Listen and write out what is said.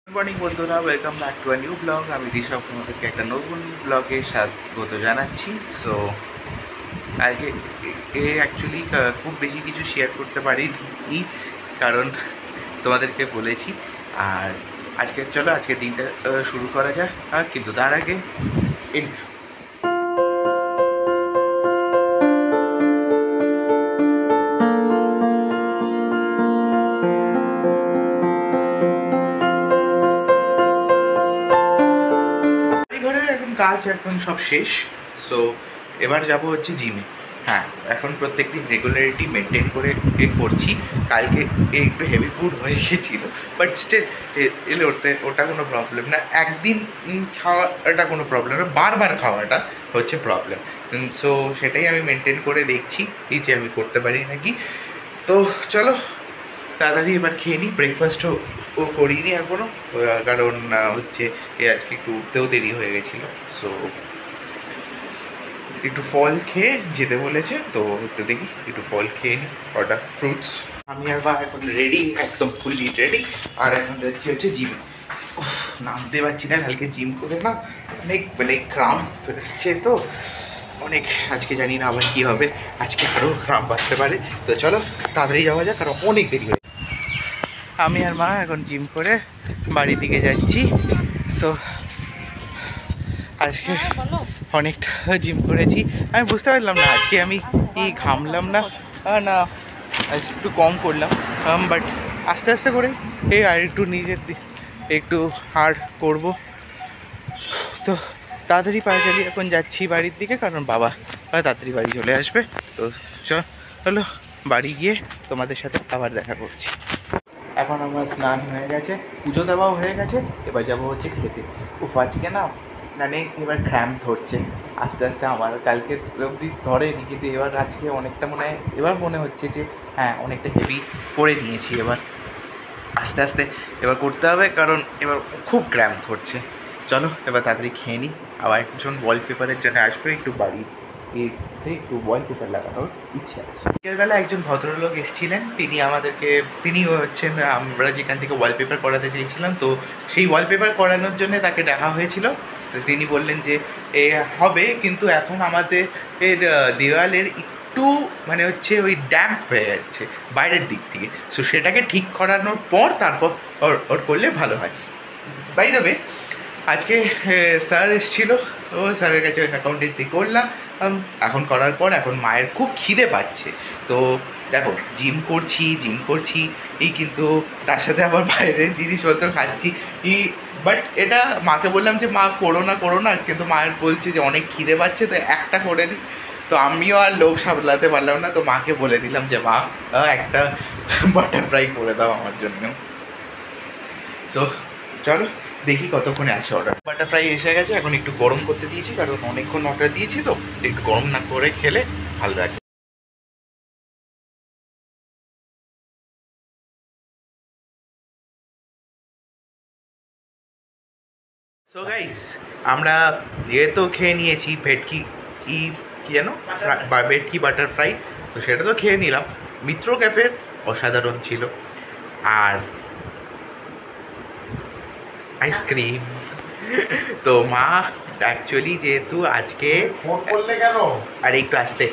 Good morning বন্ধুরা, welcome back to a new blog. আমি ঋষভ, তোমাদেরকে একটা নতুন ব্লগে স্বাগত জানাচ্ছি। সো আজকে অ্যাকচুয়ালি খুব বেশি কিছু শেয়ার করতে পারিনি, কারণ তোমাদেরকে বলেছি। আর চলো আজকের দিনটা শুরু করা যাক। কিন্তু তার আগে ঘরের এখন কাজ এখন সব শেষ। সো এবার যাব হচ্ছে জিমে। হ্যাঁ, এখন প্রত্যেকদিন রেগুলারিটি মেনটেন করে করছি। কালকে একটু হেভি ফুড হয়ে গিয়েছিলো, বাট স্টিল এলে ওটা কোনো প্রবলেম না। একদিন খাওয়াটা কোনো প্রবলেম না, বারবার খাওয়াটা হচ্ছে প্রবলেম। সো সেটাই আমি মেনটেন করে দেখছি এই যে আমি করতে পারি নাকি। তো চলো তাড়াতাড়ি এবার খেয়ে নিই। ব্রেকফাস্টও করিনি এখনও, কারণ হচ্ছে আজকে একটু উঠতেও দেরি হয়ে গেছিলো। সো একটু ফল খেয়ে যেতে বলেছে, তো একটু দেখি একটু ফল খেয়ে নিই, কটা ফ্রুটস। আমি আর বা এখন রেডি, একদম ফুললি রেডি। আর এখন যাচ্ছি হচ্ছে জিম। নামতে পারছি না, কালকে জিম করে না অনেক ক্রাম্প এসছে, তো অনেক আজকে জানি না আবার কী হবে। আজকে আরও ক্রাম্প আসতে পারে। তো চলো তাড়াতাড়ি যাওয়া যাক, কারণ অনেক দেরি হয়ে। আমি আর মা এখন জিম করে বাড়ির দিকে যাচ্ছি। সো আজকে অনেকটা জিম করেছি। আমি বুঝতে পারলাম না আজকে আমি ঘামলাম না না আজকে একটু কম করলাম, বাট আস্তে আস্তে করে আর একটু নিজের একটু হার্ড করব। তো তাড়াতাড়ি পায়ে চালিয়ে এখন যাচ্ছি বাড়ির দিকে, কারণ বাবা তাড়াতাড়ি বাড়ি চলে আসবে। তো চলো বাড়ি গিয়ে তোমাদের সাথে আবার দেখা করছি। এখন আমার স্নান হয়ে গেছে, পুজো দেওয়াও হয়ে গেছে, এবার যাবো হচ্ছে খেতে। আজকে না মানে এবার ক্র্যাম্প ধরছে আস্তে আস্তে। আমার কালকে অবধি ধরেনি, কিন্তু এবার আজকে অনেকটা এবার মনে হচ্ছে যে হ্যাঁ অনেকটা হেভি করে নিয়েছি। এবার আস্তে আস্তে এবার করতে হবে, কারণ এবার খুব ক্র্যাম্প ধরছে। চলো এবার তাড়াতাড়ি খেয়ে নিই। আবার একজন ওয়ালপেপারের জন্য আসবে, একটু বাড়ি একটু ওয়ালপেপার লাগানোর ইচ্ছে আছে। বিকেলবেলা একজন ভদ্রলোক এসেছিলেন, তিনি হচ্ছেন আমরা যেখান থেকে ওয়ালপেপার করাতে চেয়েছিলাম, তো সেই ওয়ালপেপার করানোর জন্য তাকে দেখা হয়েছিল। তো তিনি বললেন যে হবে, কিন্তু এখন আমাদের দেওয়ালের একটু মানে হচ্ছে ওই ড্যাম্প হয়ে যাচ্ছে বাইরের দিক থেকে। সো সেটাকে ঠিক করানোর পর তারপর ওর করলে ভালো হয়। বাই দ্য ওয়ে, আজকে স্যার এসেছিল, ও স্যারের কাছে অ্যাকাউন্টেন্সি করলাম। এখন করার পর এখন মায়ের খুব খিদে পাচ্ছে। তো দেখো জিম করছি কিন্তু তার সাথে আবার বাইরের জিনিসপত্র খাচ্ছি বাট এটা মাকে বললাম যে মা করো না, কিন্তু মায়ের বলছে যে অনেক খিদে পাচ্ছে, তো একটা করে দিই। তো আমিও আর লোভ সামলাতে পারলাম না, তো মাকে বলে দিলাম যে মা একটা বাটারফ্রাই করে দাও আমার জন্য। সো চলো দেখি কতক্ষণে আসে অর্ডার। বাটারফ্রাই এসে গেছে, এখন একটু গরম করতে দিয়েছি, কারণ অনেকক্ষণ অর্ডার দিয়েছি, তো একটু গরম না করে খেলে ভালো লাগে। সো গাইস, আমরা তো খেয়ে নিয়েছি ভেটকি কি যেন ভেটকি বাটারফ্রাই, তো সেটা তো খেয়ে নিলাম। মিত্র ক্যাফের অসাধারণ ছিল। আর আইসক্রিম, তো মা অ্যাকচুয়ালি যেহেতু আজকে ফোন করলে কেন? আর একটু আসতে